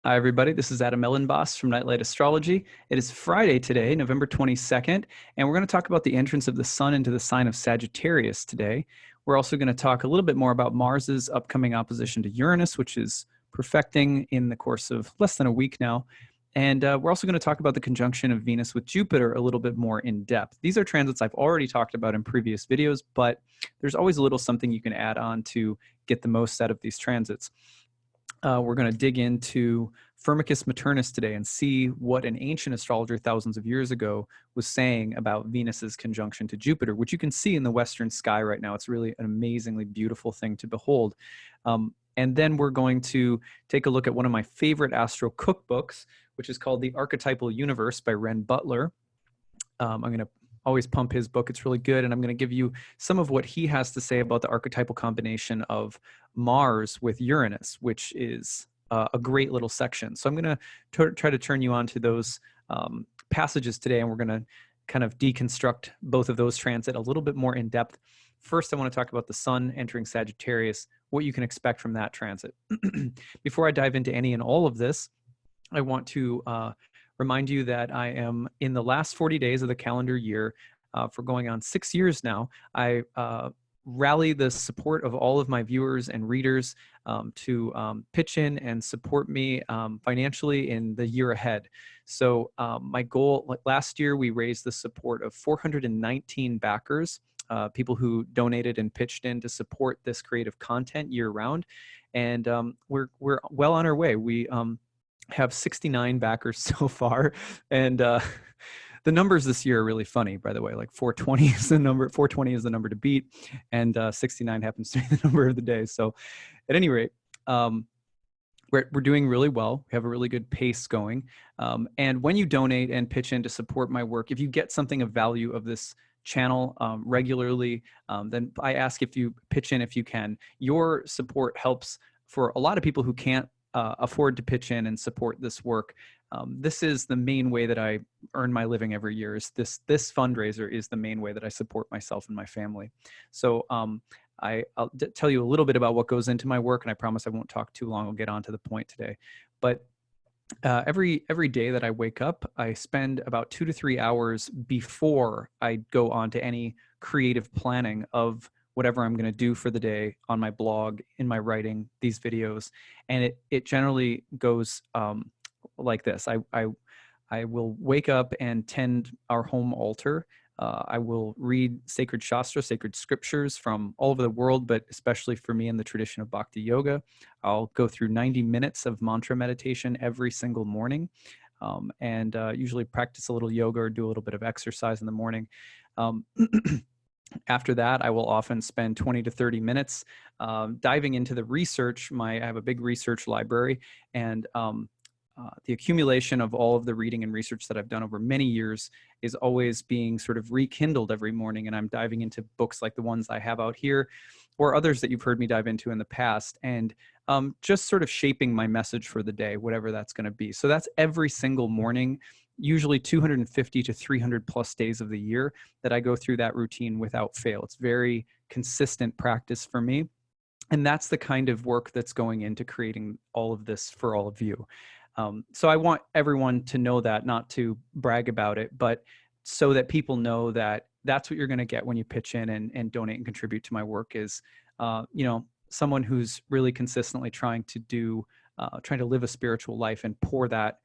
Hi, everybody. This is Elenbaas from Nightlight Astrology. It is Friday today, November 22nd, and we're going to talk about the entrance of the Sun into the sign of Sagittarius today. We're also going to talk a little bit more about Mars's upcoming opposition to Uranus, which is perfecting in the course of less than a week now. And we're also going to talk about the conjunction of Venus with Jupiter a little bit more in depth. These are transits I've already talked about in previous videos, but there's always a little something you can add on to get the most out of these transits. We're going to dig into Firmicus Maternus today and see what an ancient astrologer thousands of years ago was saying about Venus's conjunction to Jupiter, which you can see in the western sky right now. It's really an amazingly beautiful thing to behold. And then we're going to take a look at one of my favorite astro cookbooks, which is called The Archetypal Universe by Ren Butler. I'm going to always pump his book. It's really good. And I'm going to give you some of what he has to say about the archetypal combination of Mars with Uranus, which is a great little section. So I'm going to try to turn you on to those passages today, and we're going to kind of deconstruct both of those transits a little bit more in depth. First, I want to talk about the Sun entering Sagittarius, what you can expect from that transit. Before I dive into any and all of this, I want to remind you that I am in the last 40 days of the calendar year for going on 6 years now. I rally the support of all of my viewers and readers to pitch in and support me financially in the year ahead. So my goal, last year we raised the support of 419 backers, people who donated and pitched in to support this creative content year round. And we're well on our way. We have 69 backers so far, and the numbers this year are really funny, by the way. Like 420 is the number. 420 is the number to beat, and 69 happens to be the number of the day. So, at any rate, we're doing really well. We have a really good pace going. And when you donate and pitch in to support my work, if you get something of value of this channel regularly, then I ask if you pitch in if you can. Your support helps for a lot of people who can't afford to pitch in and support this work. This is the main way that I earn my living every year. Is this fundraiser is the main way that I support myself and my family. So I'll tell you a little bit about what goes into my work, and I promise I won't talk too long. I'll get on to the point today. But every day that I wake up, I spend about 2 to 3 hours before I go on to any creative planning of whatever I'm going to do for the day on my blog, in my writing, these videos. And it generally goes like this. I will wake up and tend our home altar. I will read sacred shastra, sacred scriptures from all over the world, but especially for me in the tradition of Bhakti Yoga. I'll go through 90 minutes of mantra meditation every single morning, and usually practice a little yoga or do a little bit of exercise in the morning. After that, I will often spend 20 to 30 minutes diving into the research. I have a big research library, and the accumulation of all of the reading and research that I've done over many years is always being sort of rekindled every morning. And I'm diving into books like the ones I have out here or others that you've heard me dive into in the past, and just sort of shaping my message for the day, whatever that's going to be. So that's every single morning, usually 250 to 300 plus days of the year that I go through that routine without fail. It's very consistent practice for me. And that's the kind of work that's going into creating all of this for all of you. So I want everyone to know that, not to brag about it, but so that people know that that's what you're going to get when you pitch in and donate and contribute to my work is, someone who's really consistently trying to live a spiritual life and pour that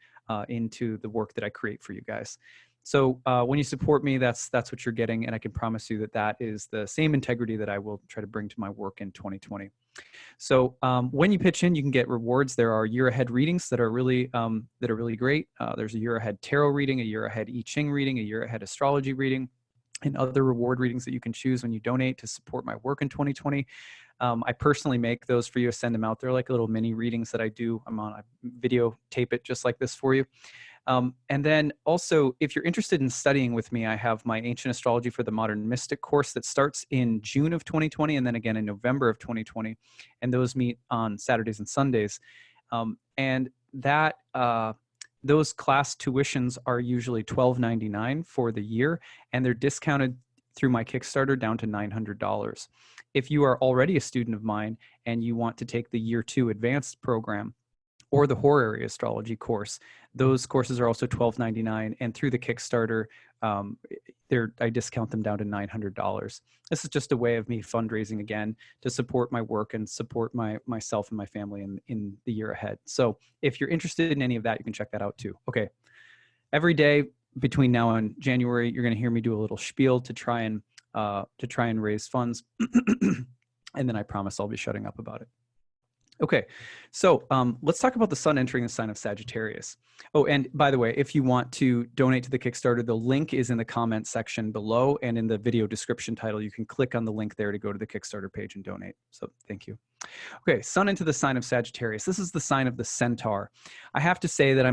into the work that I create for you guys. So when you support me, that's what you're getting. And I can promise you that that is the same integrity that I will try to bring to my work in 2020. So when you pitch in, you can get rewards. There are year ahead readings that are really great. There's a year ahead tarot reading, a year ahead I Ching reading, a year ahead astrology reading, and other reward readings that you can choose when you donate to support my work in 2020. I personally make those for you, send them out. They're like little mini readings that I do. I videotape it just like this for you. And then also, if you're interested in studying with me, I have my Ancient Astrology for the Modern Mystic course that starts in June of 2020 and then again in November of 2020. And those meet on Saturdays and Sundays. And that those class tuitions are usually $12.99 for the year, and they're discounted through my Kickstarter down to $900. If you are already a student of mine and you want to take the year 2 advanced program, or the horary astrology course. Those courses are also $12.99, and through the Kickstarter, I discount them down to $900. This is just a way of me fundraising again to support my work and support myself and my family in the year ahead. So if you're interested in any of that, you can check that out too. Okay, every day between now and January, you're going to hear me do a little spiel to try and raise funds, and then I promise I'll be shutting up about it. Okay, so let's talk about the sun entering the sign of Sagittarius. Oh, and by the way, if you want to donate to the Kickstarter, the link is in the comment section below, and in the video description title, you can click on the link there to go to the Kickstarter page and donate. So thank you. Okay, sun into the sign of Sagittarius. This is the sign of the centaur. I have to say that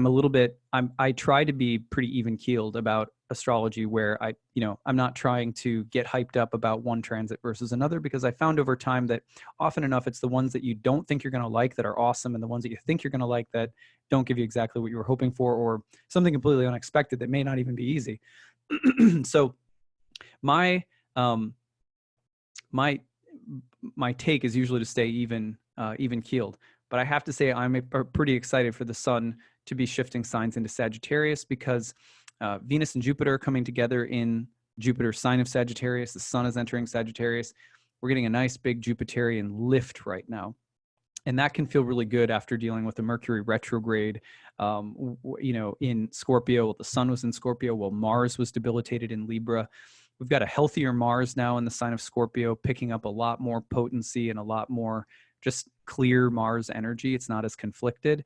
I try to be pretty even keeled about astrology, where I'm not trying to get hyped up about one transit versus another, because I found over time that often enough it's the ones that you don't think you're going to like that are awesome, and the ones that you think you're going to like that don't give you exactly what you were hoping for, or something completely unexpected that may not even be easy. So my take is usually to stay even keeled, but I have to say I'm pretty excited for the sun to be shifting signs into Sagittarius, because Venus and Jupiter are coming together in Jupiter's sign of Sagittarius. The sun is entering Sagittarius. We're getting a nice big Jupiterian lift right now. And that can feel really good after dealing with the Mercury retrograde, in Scorpio. Well, the sun was in Scorpio while Mars was debilitated in Libra. We've got a healthier Mars now in the sign of Scorpio, picking up a lot more potency and a lot more just clear Mars energy. It's not as conflicted.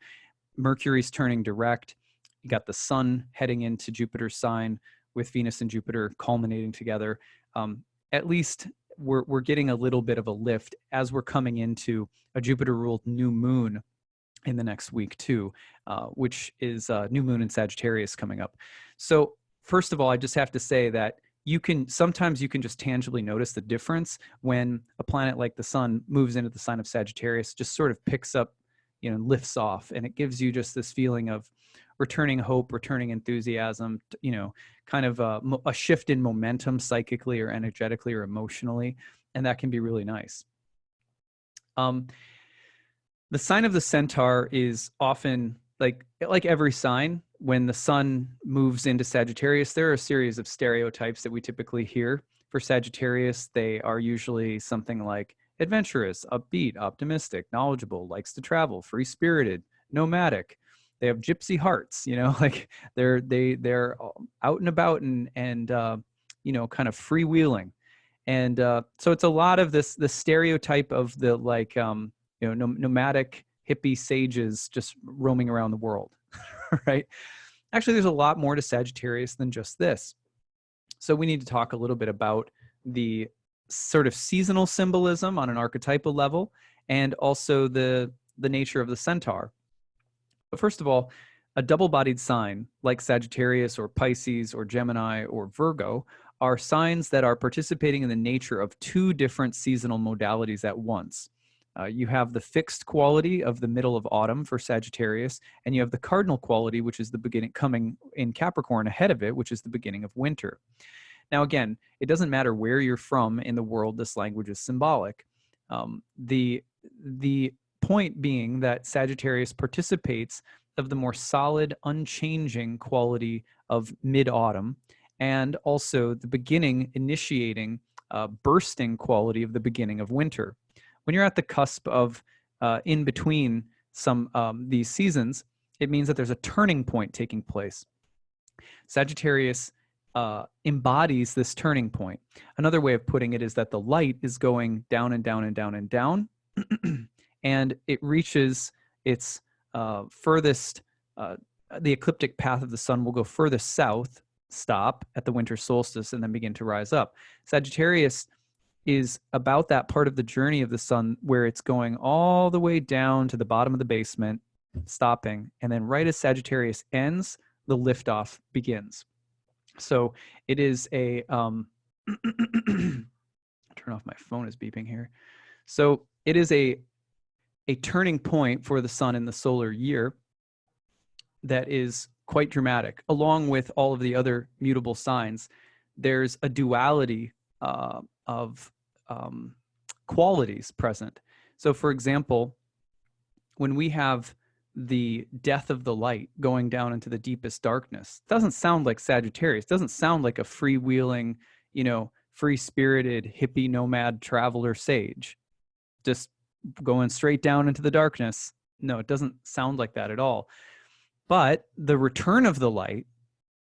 Mercury's turning direct. You got the sun heading into Jupiter's sign with Venus and Jupiter culminating together. At least we're getting a little bit of a lift as we're coming into a Jupiter-ruled new moon in the next week too, which is new moon in Sagittarius coming up. So first of all, I just have to say that sometimes you can just tangibly notice the difference when a planet like the sun moves into the sign of Sagittarius, just sort of picks up, lifts off, and it gives you just this feeling of returning hope, returning enthusiasm, kind of a shift in momentum psychically or energetically or emotionally, and that can be really nice. The sign of the centaur is often like every sign. When the sun moves into Sagittarius, there are a series of stereotypes that we typically hear. For Sagittarius, they are usually something like adventurous, upbeat, optimistic, knowledgeable, likes to travel, free-spirited, nomadic. They have gypsy hearts, like they're out and about and kind of freewheeling. And so it's a lot of the stereotype of the nomadic hippie sages just roaming around the world, right? Actually, there's a lot more to Sagittarius than just this. So we need to talk a little bit about the sort of seasonal symbolism on an archetypal level, and also the nature of the centaur. But first of all, a double-bodied sign like Sagittarius or Pisces or Gemini or Virgo are signs that are participating in the nature of two different seasonal modalities at once. You have the fixed quality of the middle of autumn for Sagittarius, and you have the cardinal quality, which is the beginning, coming in Capricorn ahead of it, which is the beginning of winter. Now, again, it doesn't matter where you're from in the world, this language is symbolic. The point being that Sagittarius participates of the more solid, unchanging quality of mid-autumn, and also the beginning, initiating, bursting quality of the beginning of winter. When you're at the cusp of in between these seasons, it means that there's a turning point taking place. Sagittarius embodies this turning point. Another way of putting it is that the light is going down and down and down and down, and it reaches its furthest, the ecliptic path of the sun will go furthest south, stop at the winter solstice, and then begin to rise up. Sagittarius is about that part of the journey of the sun where it's going all the way down to the bottom of the basement, stopping, and then right as Sagittarius ends, the liftoff begins. So it is a turn off, my phone is beeping here. So it is a turning point for the sun in the solar year that is quite dramatic. Along with all of the other mutable signs, there's a duality of qualities present. So for example, when we have the death of the light, going down into the deepest darkness. Doesn't sound like Sagittarius. Doesn't sound like a freewheeling, free-spirited hippie nomad traveler sage, just going straight down into the darkness. No, it doesn't sound like that at all. But the return of the light,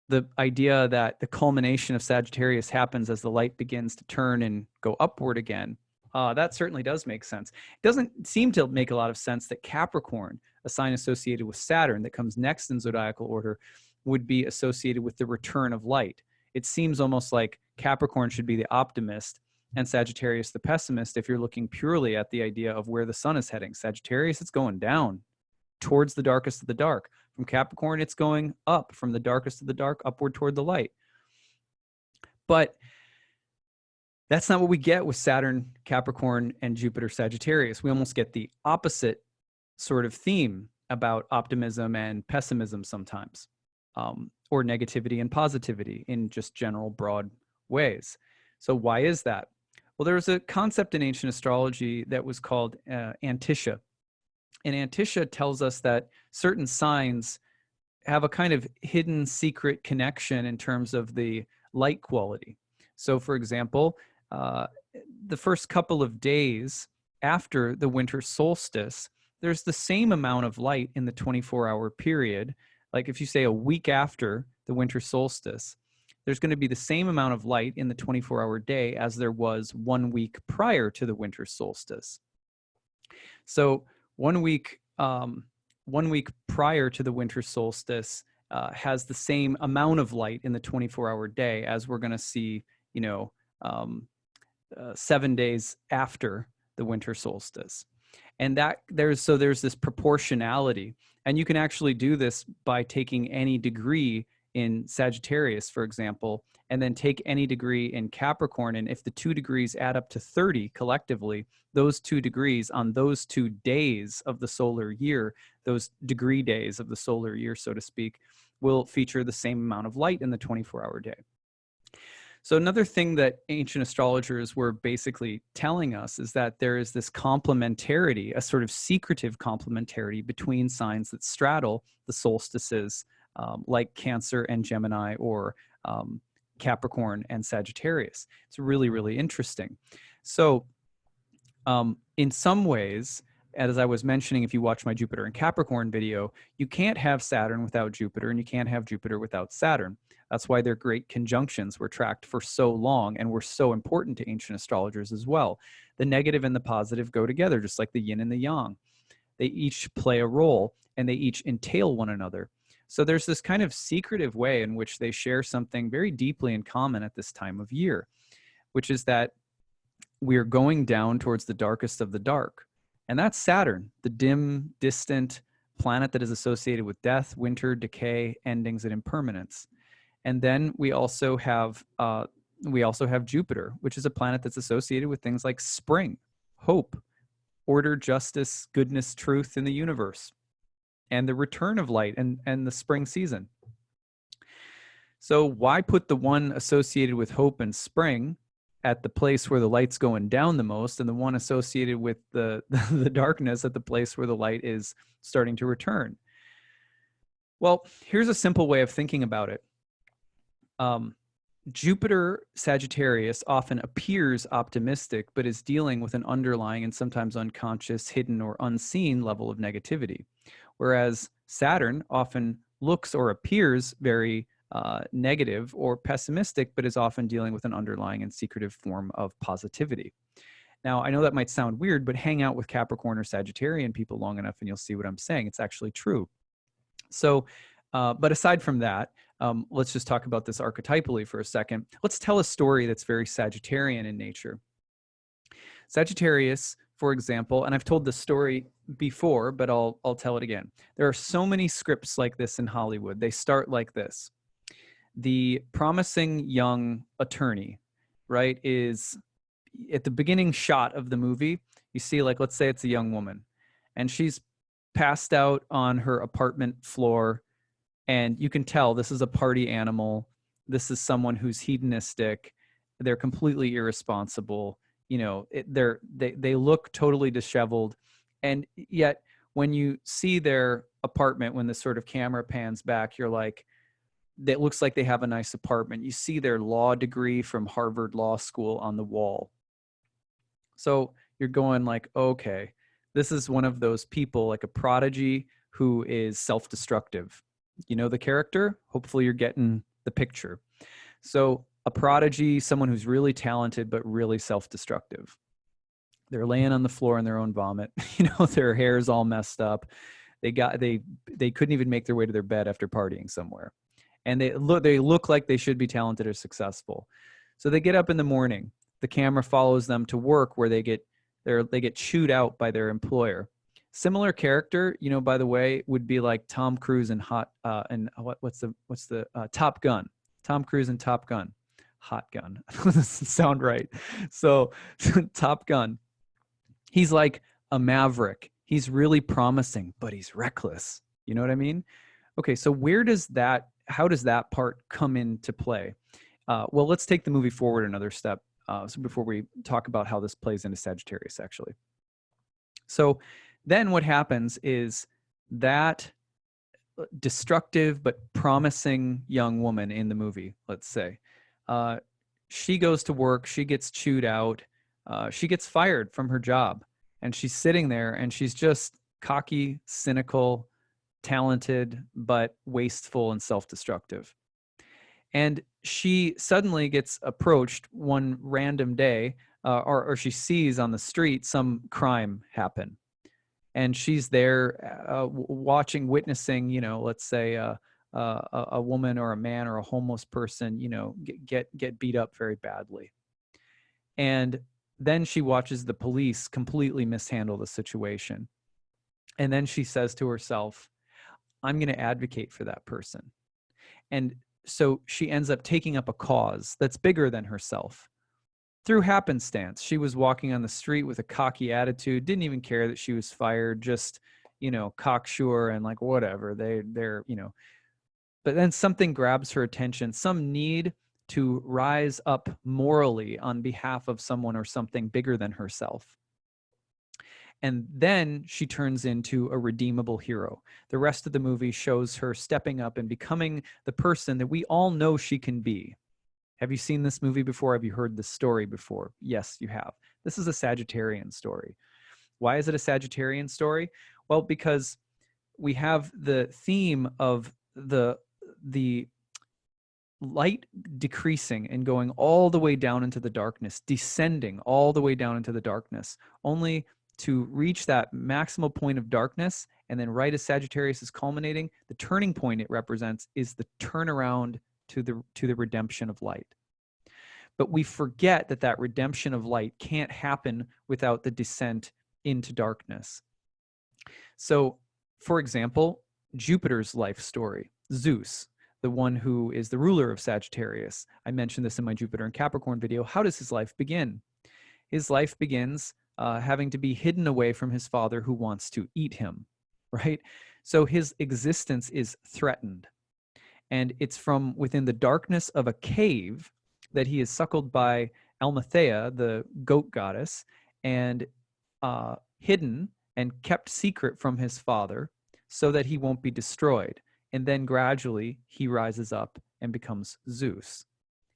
the idea that the culmination of Sagittarius happens as the light begins to turn and go upward again, that certainly does make sense. It doesn't seem to make a lot of sense that Capricorn, a sign associated with Saturn that comes next in zodiacal order, would be associated with the return of light. It seems almost like Capricorn should be the optimist and Sagittarius the pessimist if you're looking purely at the idea of where the sun is heading. Sagittarius, it's going down towards the darkest of the dark. From Capricorn, it's going up from the darkest of the dark upward toward the light. But that's not what we get with Saturn, Capricorn, and Jupiter, Sagittarius. We almost get the opposite sort of theme about optimism and pessimism sometimes, or negativity and positivity in just general broad ways. So why is that? Well, there's a concept in ancient astrology that was called Antisha. And Antisha tells us that certain signs have a kind of hidden secret connection in terms of the light quality. So for example, the first couple of days after the winter solstice, there's the same amount of light in the 24-hour period. Like if you say a week after the winter solstice, there's going to be the same amount of light in the 24-hour day as there was 1 week prior to the winter solstice. So 1 week, 1 week prior to the winter solstice has the same amount of light in the 24-hour day as we're going to see, 7 days after the winter solstice. And that there's this proportionality. And you can actually do this by taking any degree in Sagittarius, for example, and then take any degree in Capricorn. And if the 2 degrees add up to 30 collectively, those 2 degrees on those 2 days of the solar year, those degree days of the solar year, so to speak, will feature the same amount of light in the 24-hour day. So another thing that ancient astrologers were basically telling us is that there is this complementarity, a sort of secretive complementarity between signs that straddle the solstices, like Cancer and Gemini, or Capricorn and Sagittarius. It's really, really interesting. So in some ways, as I was mentioning, if you watch my Jupiter and Capricorn video, you can't have Saturn without Jupiter, and you can't have Jupiter without Saturn. That's why their great conjunctions were tracked for so long and were so important to ancient astrologers as well. The negative and the positive go together, just like the yin and the yang. They each play a role, and they each entail one another. So there's this kind of secretive way in which they share something very deeply in common at this time of year, which is that we're going down towards the darkest of the dark. And that's Saturn, the dim, distant planet that is associated with death, winter, decay, endings, and impermanence. And then we also have Jupiter, which is a planet that's associated with things like spring, hope, order, justice, goodness, truth in the universe, and the return of light and the spring season. So why put the one associated with hope and spring at the place where the light's going down the most, and the one associated with the darkness at the place where the light is starting to return? Well, here's a simple way of thinking about it. Jupiter Sagittarius often appears optimistic, but is dealing with an underlying and sometimes unconscious, hidden, or unseen level of negativity. Whereas Saturn often looks or appears very negative or pessimistic, but is often dealing with an underlying and secretive form of positivity. Now, I know that might sound weird, but hang out with Capricorn or Sagittarian people long enough and you'll see what I'm saying. It's actually true. So, but aside from that, let's just talk about this archetypally for a second. Let's tell a story that's very Sagittarian in nature. Sagittarius, for example, and I've told this story before, but I'll tell it again. There are so many scripts like this in Hollywood. They start like this. The promising young attorney, right, is at the beginning shot of the movie. You see, like, let's say it's a young woman, and she's passed out on her apartment floor, and you can tell this is a party animal. This is someone who's hedonistic. They're completely irresponsible. You know, they look totally disheveled. And yet when you see their apartment, when the sort of camera pans back, you're like, that looks like they have a nice apartment. You see their law degree from Harvard Law School on the wall. So you're going like, okay, this is one of those people, like a prodigy who is self-destructive. You know the character? Hopefully you're getting the picture. So a prodigy, someone who's really talented but really self-destructive. They're laying on the floor in their own vomit. You know, their hair's all messed up. They couldn't even make their way to their bed after partying somewhere. And they look like they should be talented or successful. So they get up in the morning. The camera follows them to work where they get chewed out by their employer. Similar character, you know, by the way, would be like Tom Cruise in what's the Top Gun. Tom Cruise in Top Gun. Hot Gun. Doesn't sound right. So Top Gun. He's like a maverick. He's really promising, but he's reckless. You know what I mean? Okay, so how does that part come into play? Well, let's take the movie forward another step. So before we talk about how this plays into Sagittarius, actually. So then what happens is that destructive but promising young woman in the movie, let's say, she goes to work, she gets chewed out, she gets fired from her job, and she's sitting there and she's just cocky, cynical, talented, but wasteful and self-destructive. And she suddenly gets approached one random day, or she sees on the street some crime happen. And she's there witnessing, you know, let's say a woman or a man or a homeless person, you know, get beat up very badly. And then she watches the police completely mishandle the situation. And then she says to herself, I'm going to advocate for that person. And so she ends up taking up a cause that's bigger than herself. Through happenstance, she was walking on the street with a cocky attitude, didn't even care that she was fired, just, you know, cocksure and like, whatever, they're, you know. But then something grabs her attention, some need to rise up morally on behalf of someone or something bigger than herself. And then she turns into a redeemable hero. The rest of the movie shows her stepping up and becoming the person that we all know she can be. Have you seen this movie before? Have you heard this story before? Yes, you have. This is a Sagittarian story. Why is it a Sagittarian story? Well, because we have the theme of the light decreasing and going all the way down into the darkness, descending all the way down into the darkness, only to reach that maximal point of darkness. And then right as Sagittarius is culminating, the turning point it represents is the turnaround to the redemption of light. But we forget that redemption of light can't happen without the descent into darkness. So, for example, Jupiter's life story, Zeus, the one who is the ruler of Sagittarius. I mentioned this in my Jupiter and Capricorn video. How does his life begin? His life begins having to be hidden away from his father who wants to eat him, right? So his existence is threatened. And it's from within the darkness of a cave that he is suckled by Almathea, the goat goddess, and hidden and kept secret from his father so that he won't be destroyed. And then gradually he rises up and becomes Zeus.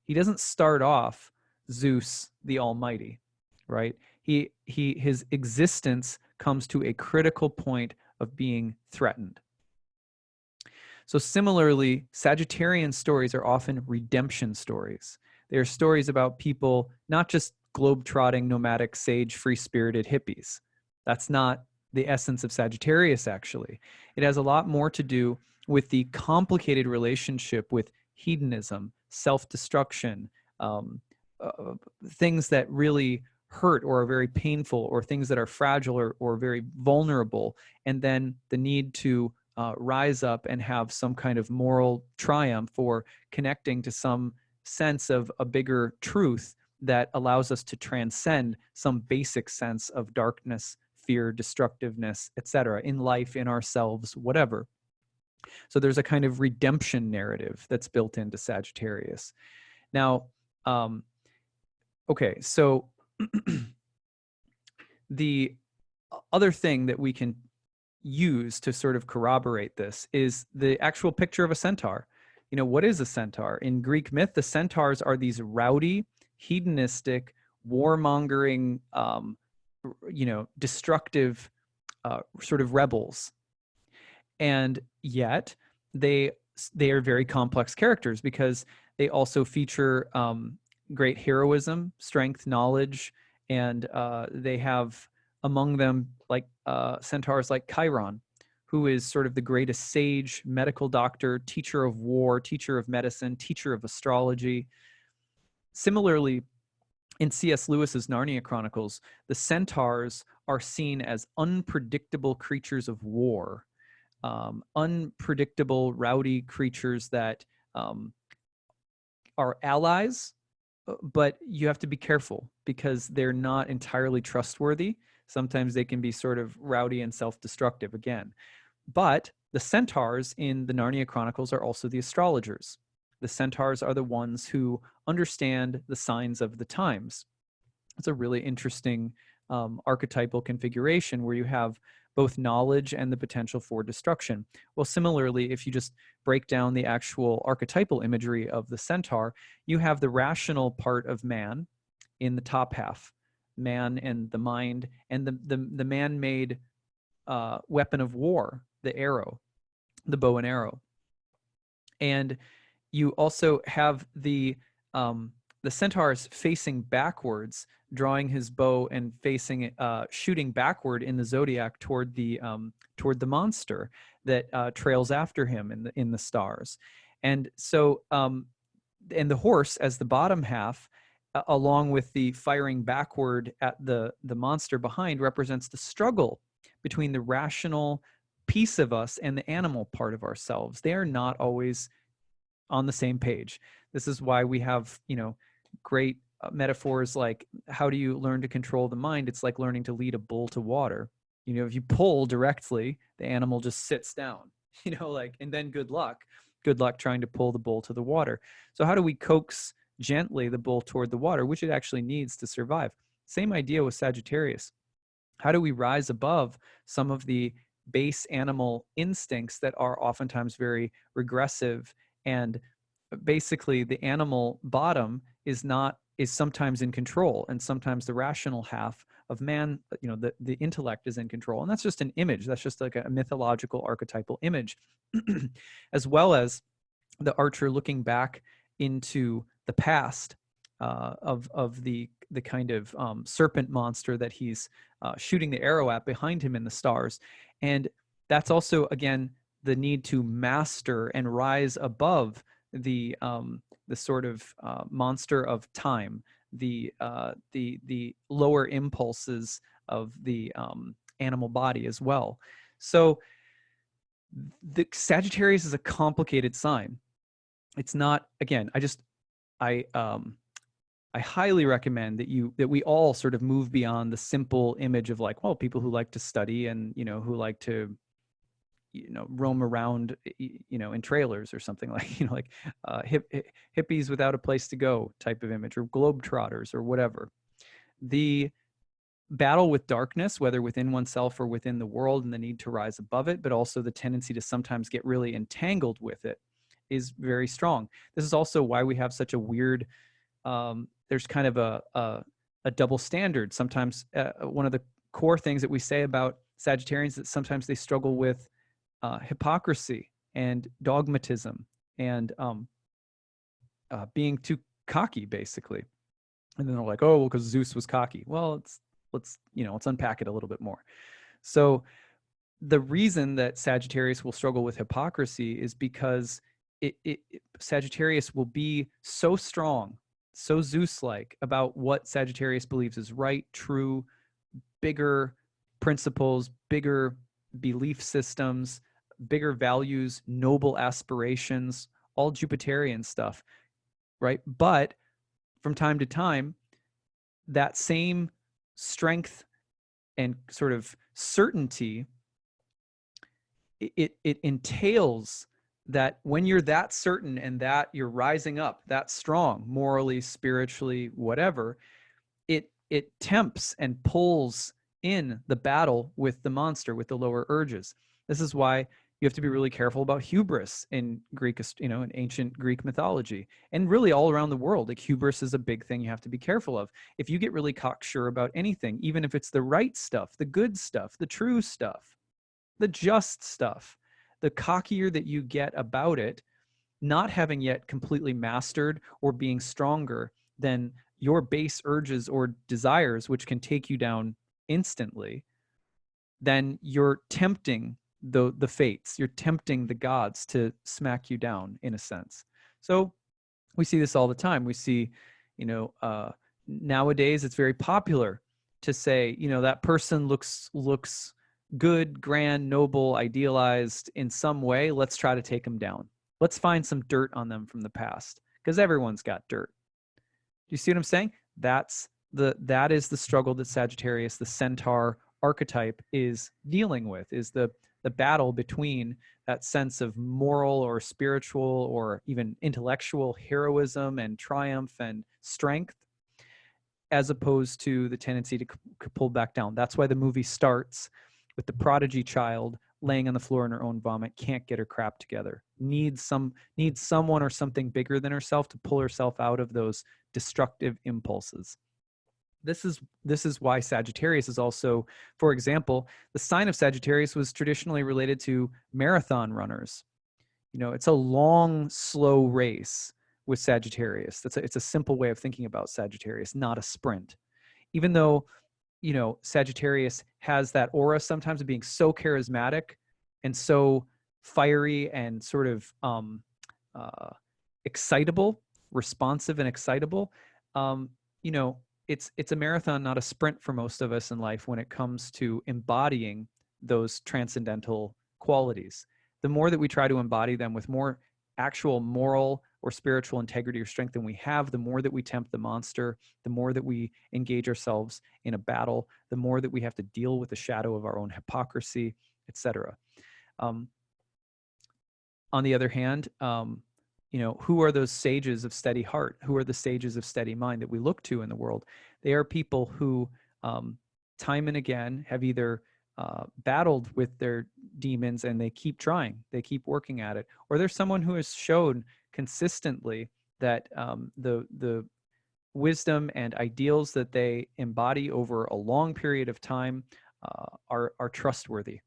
He doesn't start off Zeus the Almighty, right? His existence comes to a critical point of being threatened. So similarly, Sagittarian stories are often redemption stories. They are stories about people, not just globe-trotting, nomadic, sage, free-spirited hippies. That's not the essence of Sagittarius, actually. It has a lot more to do with the complicated relationship with hedonism, self-destruction, things that really hurt or are very painful, or things that are fragile or very vulnerable, and then the need to rise up and have some kind of moral triumph or connecting to some sense of a bigger truth that allows us to transcend some basic sense of darkness, fear, destructiveness, etc., in life, in ourselves, whatever. So there's a kind of redemption narrative that's built into Sagittarius. Now, okay, so the other thing that we can use to sort of corroborate this is the actual picture of a centaur. What is a centaur? In Greek myth, the centaurs are these rowdy, hedonistic, warmongering, destructive sort of rebels. And yet they are very complex characters because they also feature great heroism, strength, knowledge, and they have among them like centaurs like Chiron, who is sort of the greatest sage, medical doctor, teacher of war, teacher of medicine, teacher of astrology. Similarly, in C.S. Lewis's Narnia Chronicles, the centaurs are seen as unpredictable creatures of war, unpredictable, rowdy creatures that are allies, but you have to be careful because they're not entirely trustworthy. Sometimes they can be sort of rowdy and self-destructive again. But the centaurs in the Narnia Chronicles are also the astrologers. The centaurs are the ones who understand the signs of the times. It's a really interesting archetypal configuration where you have both knowledge and the potential for destruction. Well, similarly, if you just break down the actual archetypal imagery of the centaur, you have the rational part of man in the top half, man and the mind, and the man-made weapon of war, the arrow, the bow and arrow. And you also have the centaurs facing backwards, drawing his bow and facing shooting backward in the zodiac toward the monster that trails after him in the stars. And so and the horse as the bottom half, along with the firing backward at the monster behind, represents the struggle between the rational piece of us and the animal part of ourselves. They are not always on the same page. This is why we have, great metaphors like, how do you learn to control the mind? It's like learning to lead a bull to water. If you pull directly, the animal just sits down, and then good luck trying to pull the bull to the water. So how do we coax gently the bull toward the water, which it actually needs to survive? Same idea with Sagittarius. How do we rise above some of the base animal instincts that are oftentimes very regressive? And basically the animal bottom is sometimes in control, and sometimes the rational half of man, the intellect is in control. And that's just an image. That's just like a mythological archetypal image. As well as the archer looking back into the past of the kind of serpent monster that he's shooting the arrow at behind him in the stars. And that's also, again, the need to master and rise above the sort of monster of time, the lower impulses of the animal body as well. So the Sagittarius is a complicated sign. It's not, again, I highly recommend that we all sort of move beyond the simple image of like, well, people who like to study and, who like to, roam around, in trailers or something like, hippies without a place to go type of image, or globetrotters or whatever. The battle with darkness, whether within oneself or within the world, and the need to rise above it, but also the tendency to sometimes get really entangled with it, is very strong. This is also why we have such a weird, there's kind of a double standard. Sometimes one of the core things that we say about Sagittarians is that sometimes they struggle with hypocrisy and dogmatism and being too cocky, basically. And then they're like, oh, well, because Zeus was cocky. Well, let's unpack it a little bit more. So the reason that Sagittarius will struggle with hypocrisy is because Sagittarius will be so strong, so Zeus-like about what Sagittarius believes is right, true, bigger principles, bigger belief systems, bigger values, noble aspirations, all Jupiterian stuff, right? But from time to time, that same strength and sort of certainty, it entails that when you're that certain and that you're rising up that strong, morally, spiritually, whatever, it tempts and pulls in the battle with the monster, with the lower urges. This is why you have to be really careful about hubris in Greek, in ancient Greek mythology, and really all around the world. Like, hubris is a big thing you have to be careful of. If you get really cocksure about anything, even if it's the right stuff, the good stuff, the true stuff, the just stuff, the cockier that you get about it, not having yet completely mastered or being stronger than your base urges or desires, which can take you down instantly, then you're tempting the fates, you're tempting the gods to smack you down, in a sense. So we see this all the time. We see, nowadays it's very popular to say, that person looks good, grand, noble, idealized in some way. Let's try to take them down. Let's find some dirt on them from the past, because everyone's got dirt. Do you see what I'm saying? That is the struggle that Sagittarius, the centaur archetype, is dealing with, is the battle between that sense of moral or spiritual or even intellectual heroism and triumph and strength, as opposed to the tendency to pull back down. That's why the movie starts with the prodigy child laying on the floor in her own vomit, can't get her crap together, needs someone or something bigger than herself to pull herself out of those destructive impulses. This is why Sagittarius is also, for example, the sign of Sagittarius was traditionally related to marathon runners. It's a long, slow race with Sagittarius. It's a simple way of thinking about Sagittarius, not a sprint. Even though, Sagittarius has that aura sometimes of being so charismatic and so fiery and sort of excitable, responsive and excitable. It's a marathon, not a sprint for most of us in life when it comes to embodying those transcendental qualities. The more that we try to embody them with more actual moral or spiritual integrity or strength than we have, the more that we tempt the monster, the more that we engage ourselves in a battle, the more that we have to deal with the shadow of our own hypocrisy, etc. On the other hand, who are those sages of steady heart? Who are the sages of steady mind that we look to in the world? They are people who, time and again, have either battled with their demons and they keep trying, they keep working at it, or there's someone who has shown consistently that the wisdom and ideals that they embody over a long period of time are trustworthy.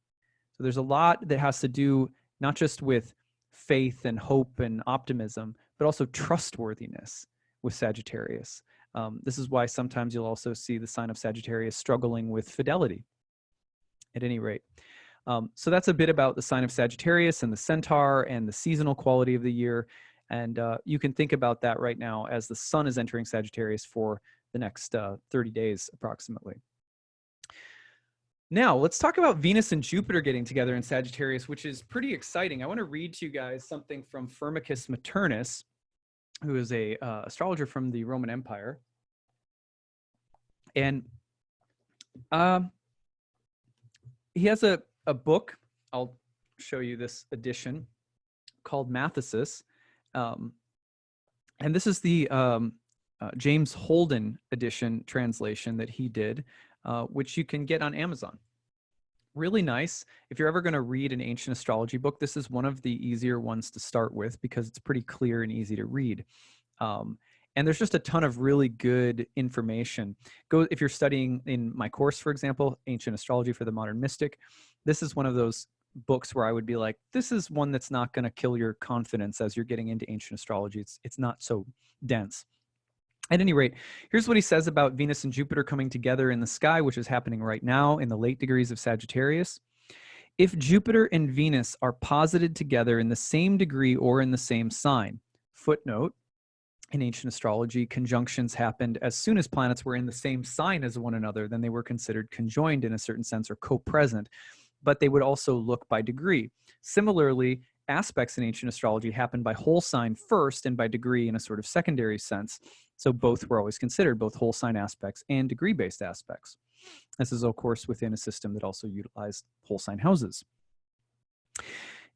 So there's a lot that has to do not just with faith and hope and optimism, but also trustworthiness with Sagittarius. This is why sometimes you'll also see the sign of Sagittarius struggling with fidelity, at any rate. So that's a bit about the sign of Sagittarius and the centaur and the seasonal quality of the year. And you can think about that right now as the sun is entering Sagittarius for the next 30 days approximately. Now, let's talk about Venus and Jupiter getting together in Sagittarius, which is pretty exciting. I want to read to you guys something from Firmicus Maternus, who is a astrologer from the Roman Empire. And he has a book, I'll show you this edition, called Mathesis. And this is the James Holden edition translation that he did, which you can get on Amazon. Really nice. If you're ever going to read an ancient astrology book, this is one of the easier ones to start with because it's pretty clear and easy to read. And there's just a ton of really good information. If you're studying in my course, for example, Ancient Astrology for the Modern Mystic, this is one of those books where I would be like, this is one that's not going to kill your confidence as you're getting into ancient astrology. It's not so dense. At any rate, here's what he says about Venus and Jupiter coming together in the sky, which is happening right now in the late degrees of Sagittarius. If Jupiter and Venus are posited together in the same degree or in the same sign, footnote, in ancient astrology, conjunctions happened as soon as planets were in the same sign as one another, then they were considered conjoined in a certain sense or co-present, but they would also look by degree. Similarly, aspects in ancient astrology happened by whole sign first and by degree in a sort of secondary sense. So both were always considered, both whole sign aspects and degree-based aspects. This is, of course, within a system that also utilized whole sign houses.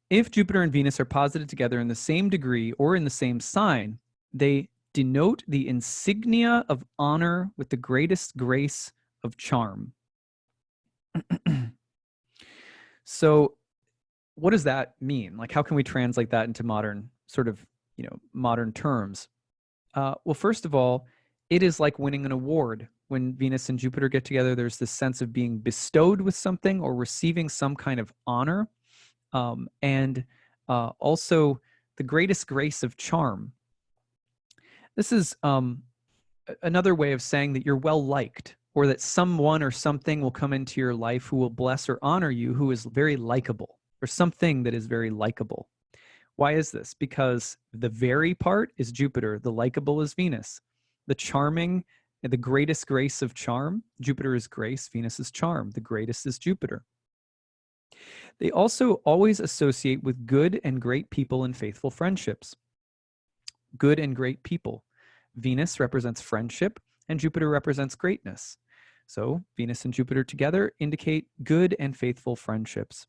If Jupiter and Venus are posited together in the same degree or in the same sign, they denote the insignia of honor with the greatest grace of charm. So what does that mean? Like, how can we translate that into modern sort of, modern terms? Well, first of all, it is like winning an award. When Venus and Jupiter get together, there's this sense of being bestowed with something or receiving some kind of honor. And also the greatest grace of charm. This is another way of saying that you're well liked, or that someone or something will come into your life who will bless or honor you, who is very likable, or something that is very likable. Why is this? Because the very part is Jupiter, the likable is Venus. The charming, the greatest grace of charm, Jupiter is grace, Venus is charm. The greatest is Jupiter. They also always associate with good and great people and faithful friendships. Good and great people. Venus represents friendship, and Jupiter represents greatness. So Venus and Jupiter together indicate good and faithful friendships.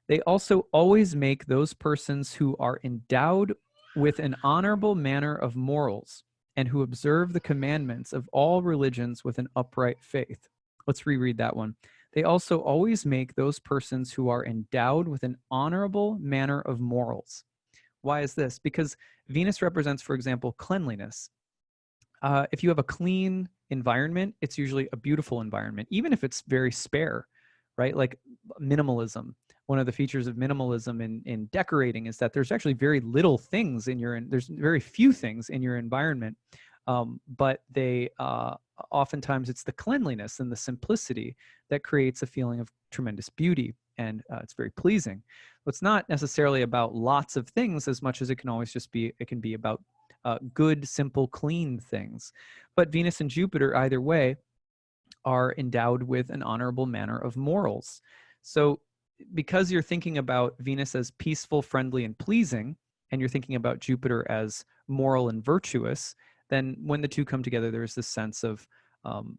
They also always make those persons who are endowed with an honorable manner of morals and who observe the commandments of all religions with an upright faith. Let's reread that one. They also always make those persons who are endowed with an honorable manner of morals. Why is this? Because Venus represents, for example, cleanliness. If you have a clean environment, it's usually a beautiful environment, even if it's very spare, right? Like minimalism. One of the features of minimalism in decorating is that there's actually very little things there's very few things in your environment, but they oftentimes it's the cleanliness and the simplicity that creates a feeling of tremendous beauty, and it's very pleasing. So it's not necessarily about lots of things as much as it can be about good, simple, clean things. But Venus and Jupiter, either way, are endowed with an honorable manner of morals. So because you're thinking about Venus as peaceful, friendly, and pleasing, and you're thinking about Jupiter as moral and virtuous, then when the two come together, there's this sense of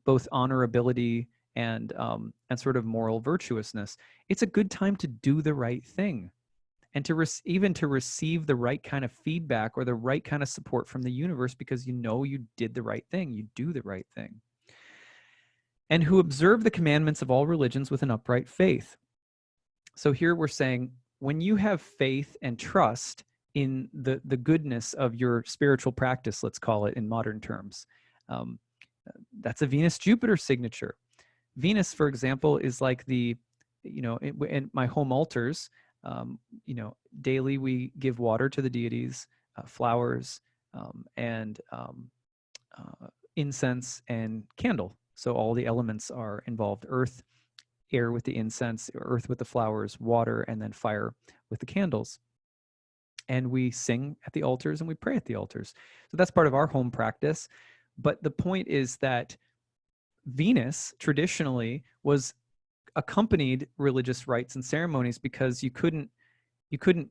both honorability and sort of moral virtuousness. It's a good time to do the right thing, and even to receive the right kind of feedback or the right kind of support from the universe, because you did the right thing, you do the right thing. And who observe the commandments of all religions with an upright faith. So here we're saying, when you have faith and trust in the goodness of your spiritual practice, let's call it in modern terms, that's a Venus-Jupiter signature. Venus, for example, is like in my home altars, daily we give water to the deities, flowers, and incense and candle. So all the elements are involved: earth, air with the incense, earth with the flowers, water, and then fire with the candles. And we sing at the altars and we pray at the altars. So that's part of our home practice. But the point is that Venus traditionally was accompanied religious rites and ceremonies, because you couldn't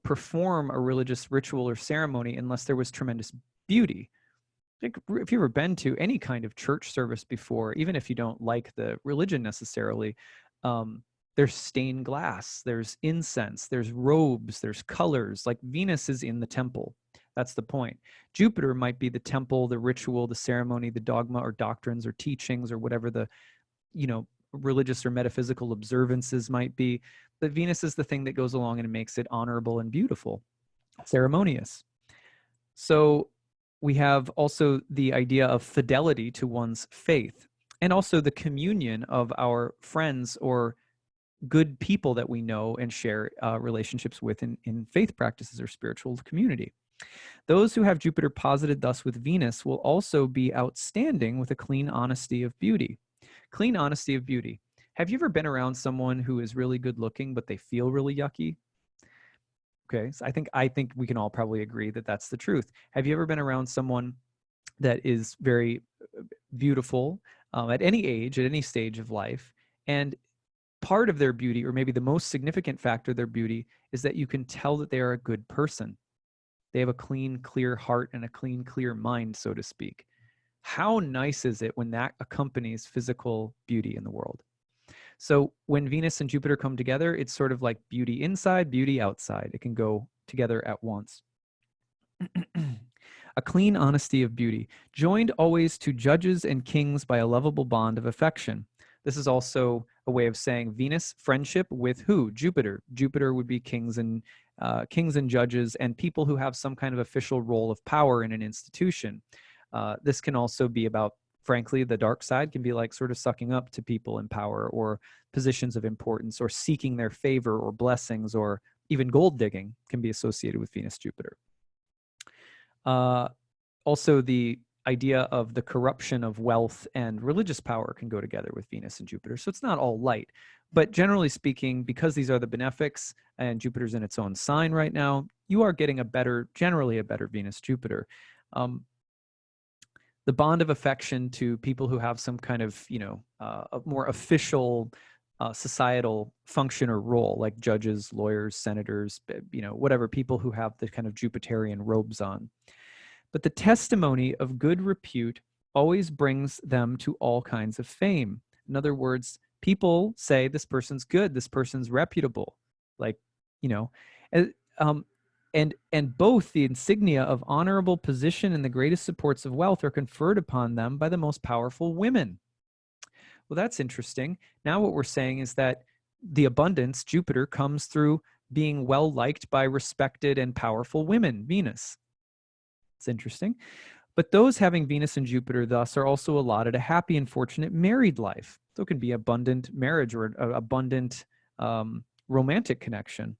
perform a religious ritual or ceremony unless there was tremendous beauty. Like, if you've ever been to any kind of church service before, even if you don't like the religion necessarily, there's stained glass, there's incense, there's robes, there's colors. Like, Venus is in the temple. That's the point. Jupiter might be the temple, the ritual, the ceremony, the dogma or doctrines or teachings or whatever the, religious or metaphysical observances might be. But Venus is the thing that goes along and makes it honorable and beautiful, ceremonious. So we have also the idea of fidelity to one's faith, and also the communion of our friends or good people that we know and share relationships with in faith practices or spiritual community. Those who have Jupiter posited thus with Venus will also be outstanding with a clean honesty of beauty. Clean honesty of beauty. Have you ever been around someone who is really good looking, but they feel really yucky? Okay, so I think we can all probably agree that that's the truth. Have you ever been around someone that is very beautiful at any age, at any stage of life, and part of their beauty, or maybe the most significant factor of their beauty, is that you can tell that they are a good person? They have a clean, clear heart and a clean, clear mind, so to speak. How nice is it when that accompanies physical beauty in the world? So when Venus and Jupiter come together, it's sort of like beauty inside, beauty outside. It can go together at once. A clean honesty of beauty, joined always to judges and kings by a lovable bond of affection. This is also a way of saying Venus friendship with who? Jupiter. Jupiter would be kings and judges and people who have some kind of official role of power in an institution. This can also be about, frankly, the dark side can be like sort of sucking up to people in power or positions of importance or seeking their favor or blessings, or even gold digging can be associated with Venus Jupiter. Also, the idea of the corruption of wealth and religious power can go together with Venus and Jupiter. So it's not all light. But generally speaking, because these are the benefics and Jupiter's in its own sign right now, you are getting generally a better Venus-Jupiter. The bond of affection to people who have some kind of, a more official societal function or role, like judges, lawyers, senators, whatever, people who have the kind of Jupiterian robes on. But the testimony of good repute always brings them to all kinds of fame. In other words, people say this person's good, this person's reputable, and both the insignia of honorable position and the greatest supports of wealth are conferred upon them by the most powerful women. Well, that's interesting. Now what we're saying is that the abundance, Jupiter, comes through being well liked by respected and powerful women, Venus. It's interesting. But those having Venus and Jupiter thus are also allotted a happy and fortunate married life. So it can be abundant marriage or abundant romantic connection.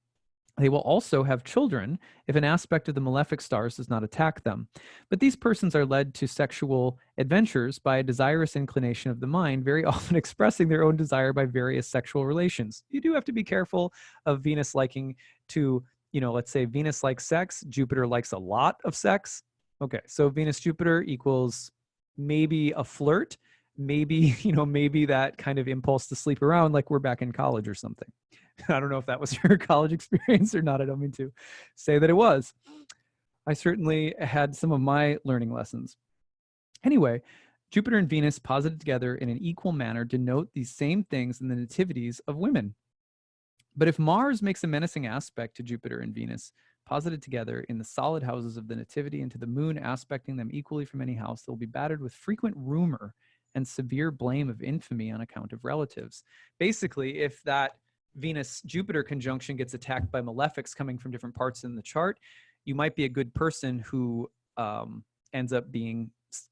They will also have children if an aspect of the malefic stars does not attack them. But these persons are led to sexual adventures by a desirous inclination of the mind, very often expressing their own desire by various sexual relations. You do have to be careful of Venus liking to, let's say Venus likes sex, Jupiter likes a lot of sex. Okay, so Venus-Jupiter equals maybe a flirt, maybe, maybe that kind of impulse to sleep around like we're back in college or something. I don't know if that was your college experience or not. I don't mean to say that it was. I certainly had some of my learning lessons. Anyway, Jupiter and Venus posited together in an equal manner denote these same things in the nativities of women. But if Mars makes a menacing aspect to Jupiter and Venus, posited together in the solid houses of the nativity and to the moon aspecting them equally from any house, they'll be battered with frequent rumor and severe blame of infamy on account of relatives. Basically, if that Venus-Jupiter conjunction gets attacked by malefics coming from different parts in the chart, you might be a good person who ends up being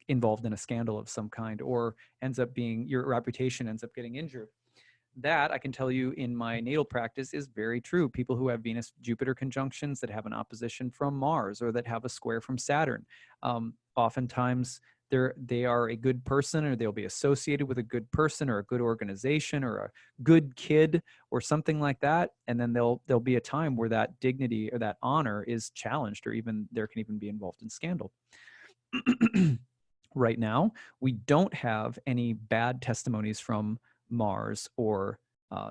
involved in a scandal of some kind, or your reputation ends up getting injured. That, I can tell you in my natal practice, is very true. People who have Venus-Jupiter conjunctions that have an opposition from Mars or that have a square from Saturn, oftentimes they are a good person, or they'll be associated with a good person or a good organization or a good kid or something like that. And then there'll be a time where that dignity or that honor is challenged, or even there can even be involved in scandal. Right now, we don't have any bad testimonies from Mars or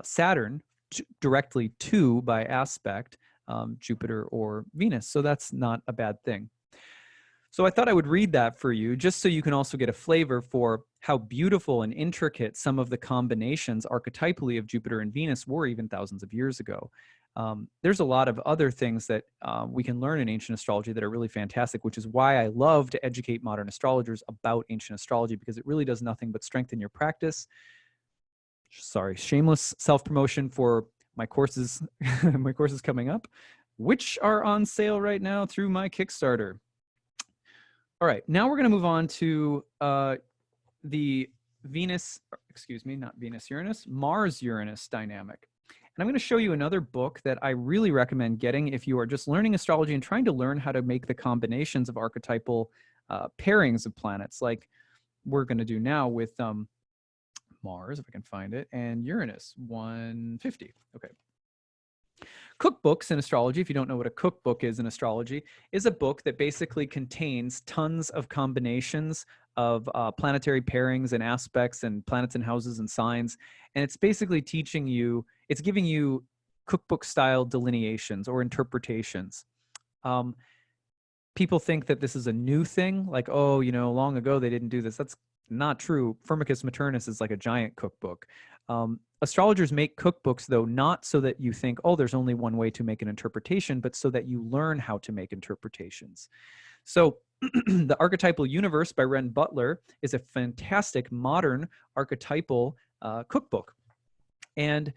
Saturn directly to, by aspect, Jupiter or Venus. So that's not a bad thing. So I thought I would read that for you, just so you can also get a flavor for how beautiful and intricate some of the combinations archetypally of Jupiter and Venus were even thousands of years ago. There's a lot of other things that we can learn in ancient astrology that are really fantastic, which is why I love to educate modern astrologers about ancient astrology, because it really does nothing but strengthen your practice. Sorry, shameless self-promotion for my courses, my courses coming up, which are on sale right now through my Kickstarter. All right, now we're going to move on to the Mars-Uranus dynamic. And I'm going to show you another book that I really recommend getting if you are just learning astrology and trying to learn how to make the combinations of archetypal pairings of planets, like we're going to do now with Mars, if I can find it, and Uranus, 150. Okay. Cookbooks in astrology, if you don't know what a cookbook is in astrology, is a book that basically contains tons of combinations of planetary pairings and aspects and planets and houses and signs. And it's basically teaching you, it's giving you cookbook style delineations or interpretations. People think that this is a new thing, like, oh, long ago they didn't do this. That's not true. Firmicus Maternus is like a giant cookbook. Astrologers make cookbooks, though, not so that you think, oh, there's only one way to make an interpretation, but so that you learn how to make interpretations. So The Archetypal Universe by Ren Butler is a fantastic modern archetypal cookbook. And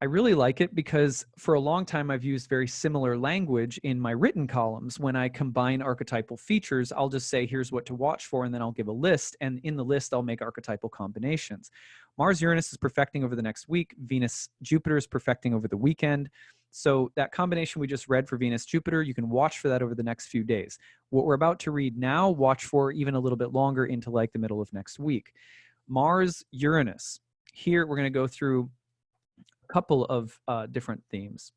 I really like it because for a long time I've used very similar language in my written columns. When I combine archetypal features, I'll just say, here's what to watch for, and then I'll give a list. And in the list, I'll make archetypal combinations. Mars-Uranus is perfecting over the next week. Venus-Jupiter is perfecting over the weekend. So that combination we just read for Venus-Jupiter, you can watch for that over the next few days. What we're about to read now, watch for even a little bit longer into like the middle of next week. Mars-Uranus. Here we're going to go through couple of different themes.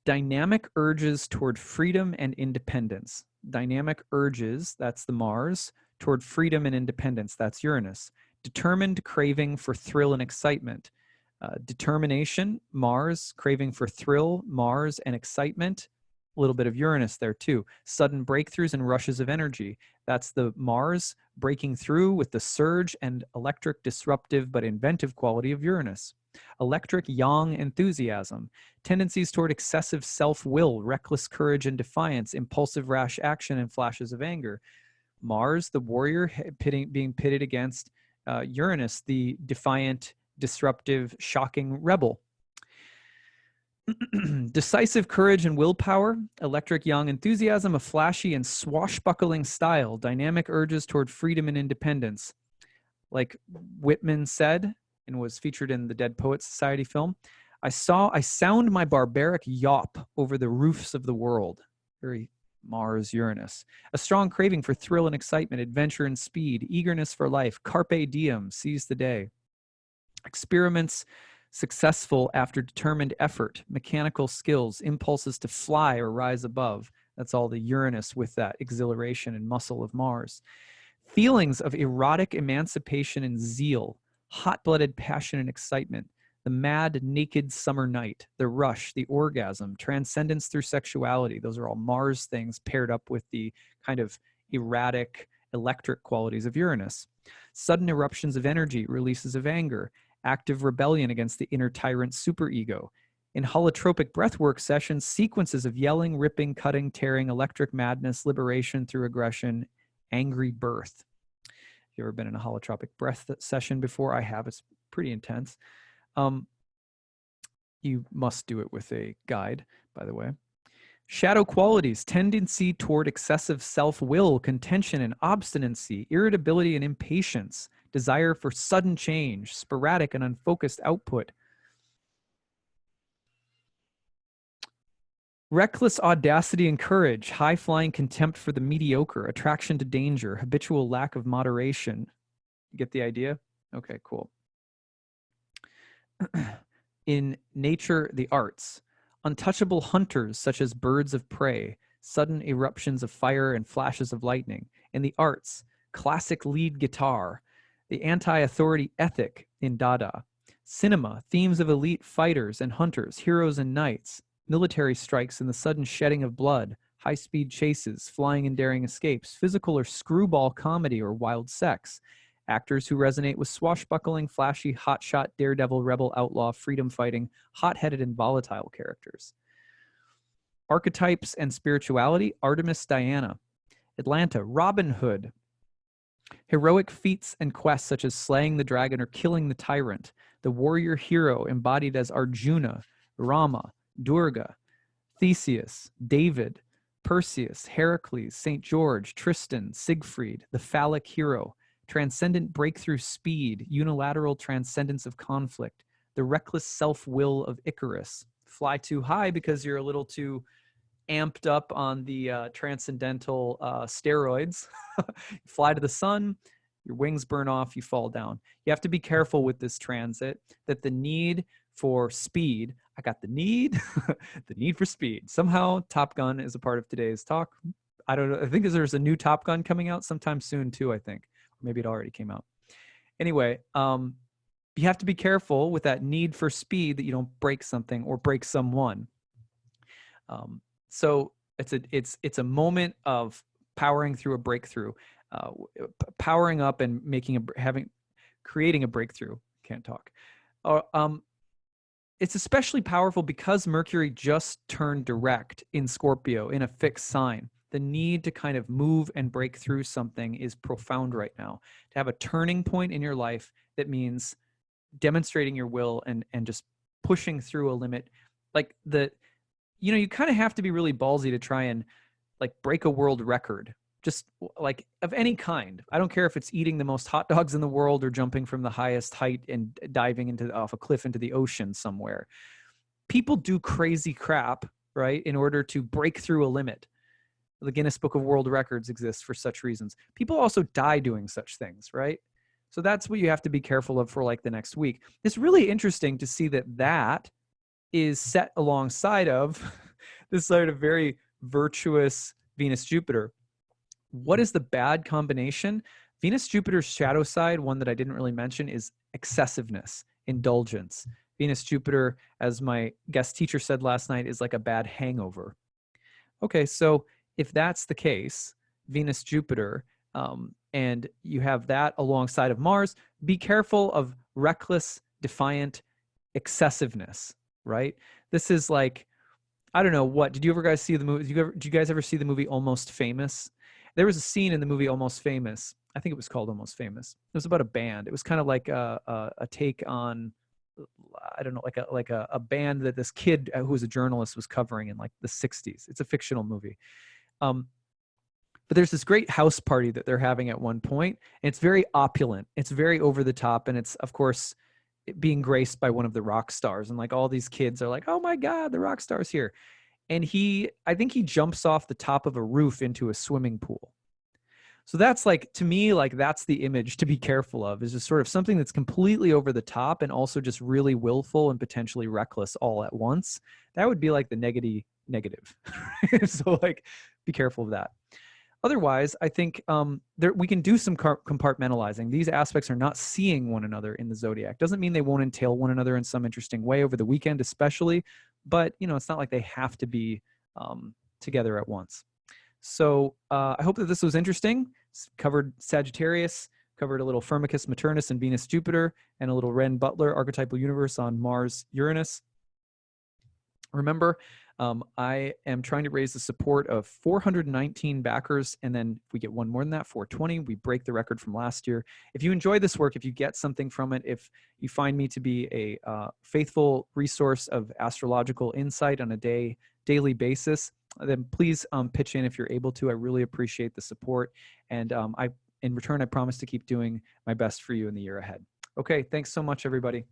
Dynamic urges toward freedom and independence. Dynamic urges, that's the Mars, toward freedom and independence, that's Uranus. Determined craving for thrill and excitement. Determination, Mars, craving for thrill, Mars, and excitement. A little bit of Uranus there too. Sudden breakthroughs and rushes of energy. That's the Mars breaking through with the surge and electric, disruptive, but inventive quality of Uranus. Electric yang enthusiasm, tendencies toward excessive self-will, reckless courage and defiance, impulsive rash action, and flashes of anger. Mars, the warrior, being pitted against Uranus, the defiant, disruptive, shocking rebel. Decisive courage and willpower, electric yang enthusiasm, a flashy and swashbuckling style, dynamic urges toward freedom and independence. Like Whitman said, and was featured in the Dead Poets Society film, I sound my barbaric yawp over the roofs of the world. Very Mars, Uranus. A strong craving for thrill and excitement, adventure and speed, eagerness for life, carpe diem, seize the day. Experiments successful after determined effort, mechanical skills, impulses to fly or rise above. That's all the Uranus with that exhilaration and muscle of Mars. Feelings of erotic emancipation and zeal, hot-blooded passion and excitement, the mad, naked summer night, the rush, the orgasm, transcendence through sexuality. Those are all Mars things paired up with the kind of erratic, electric qualities of Uranus. Sudden eruptions of energy, releases of anger, active rebellion against the inner tyrant superego. In holotropic breathwork sessions, sequences of yelling, ripping, cutting, tearing, electric madness, liberation through aggression, angry birth. If you've ever been in a holotropic breath session before, I have. It's pretty intense. You must do it with a guide, by the way. Shadow qualities, tendency toward excessive self-will, contention and obstinacy, irritability and impatience, desire for sudden change, sporadic and unfocused output. Reckless audacity and courage, high-flying contempt for the mediocre, attraction to danger, habitual lack of moderation. You get the idea? Okay, cool. In nature, the arts, untouchable hunters such as birds of prey, sudden eruptions of fire and flashes of lightning. In the arts, classic lead guitar, the anti-authority ethic in Dada. Cinema, themes of elite fighters and hunters, heroes and knights, military strikes and the sudden shedding of blood, high-speed chases, flying and daring escapes, physical or screwball comedy or wild sex. Actors who resonate with swashbuckling, flashy, hotshot, daredevil, rebel, outlaw, freedom-fighting, hot-headed, and volatile characters. Archetypes and spirituality, Artemis Diana. Atlanta, Robin Hood. Heroic feats and quests such as slaying the dragon or killing the tyrant. The warrior hero embodied as Arjuna, Rama, Durga, Theseus, David, Perseus, Heracles, St. George, Tristan, Siegfried, the phallic hero. Transcendent breakthrough speed, unilateral transcendence of conflict, the reckless self-will of Icarus. Fly too high because you're a little too amped up on the transcendental steroids. Fly to the sun, your wings burn off, you fall down. You have to be careful with this transit that the need for speed, I got the need, the need for speed. Somehow Top Gun is a part of today's talk. I don't know, I think there's a new Top Gun coming out sometime soon too, I think. Maybe it already came out. Anyway, you have to be careful with that need for speed that you don't break something or break someone. So it's a moment of powering through a breakthrough, powering up and creating a breakthrough. Can't talk. It's especially powerful because Mercury just turned direct in Scorpio in a fixed sign. The need to kind of move and break through something is profound right now. To have a turning point in your life that means demonstrating your will and just pushing through a limit. Like you kind of have to be really ballsy to try and like break a world record, just like of any kind. I don't care if it's eating the most hot dogs in the world or jumping from the highest height and diving off a cliff into the ocean somewhere. People do crazy crap, right, in order to break through a limit. The Guinness Book of World Records exists for such reasons. People also die doing such things, right? So that's what you have to be careful of for like the next week. It's really interesting to see that is set alongside of this sort of very virtuous Venus-Jupiter. What is the bad combination? Venus-Jupiter's shadow side, one that I didn't really mention, is excessiveness, indulgence. Venus-Jupiter, as my guest teacher said last night, is like a bad hangover. Okay, so if that's the case, Venus-Jupiter, and you have that alongside of Mars, be careful of reckless, defiant excessiveness, right? This is like, I don't know what, did you ever guys see the movie? Did you guys ever see the movie Almost Famous? There was a scene in the movie Almost Famous. I think it was called Almost Famous. It was about a band. It was kind of like a take on, I don't know, like a band that this kid who was a journalist was covering in like the 60s. It's a fictional movie. But there's this great house party that they're having at one point, and it's very opulent. It's very over the top, and it's, of course, being graced by one of the rock stars. And like all these kids are like, oh my God, the rock star's here. And I think he jumps off the top of a roof into a swimming pool. So that's like, to me, like that's the image to be careful of, is just sort of something that's completely over the top and also just really willful and potentially reckless all at once. That would be like the negative. So like, be careful of that. Otherwise, I think we can do some compartmentalizing. These aspects are not seeing one another in the zodiac. Doesn't mean they won't entail one another in some interesting way over the weekend, especially. But it's not like they have to be together at once. So I hope that this was interesting. Covered Sagittarius, covered a little Firmicus Maternus and Venus Jupiter, and a little Wren Butler archetypal universe on Mars Uranus. Remember, I am trying to raise the support of 419 backers, and then if we get one more than that, 420, we break the record from last year. If you enjoy this work, if you get something from it, if you find me to be a faithful resource of astrological insight on a daily basis, then please pitch in if you're able to. I really appreciate the support, and in return, I promise to keep doing my best for you in the year ahead. Okay, thanks so much, everybody.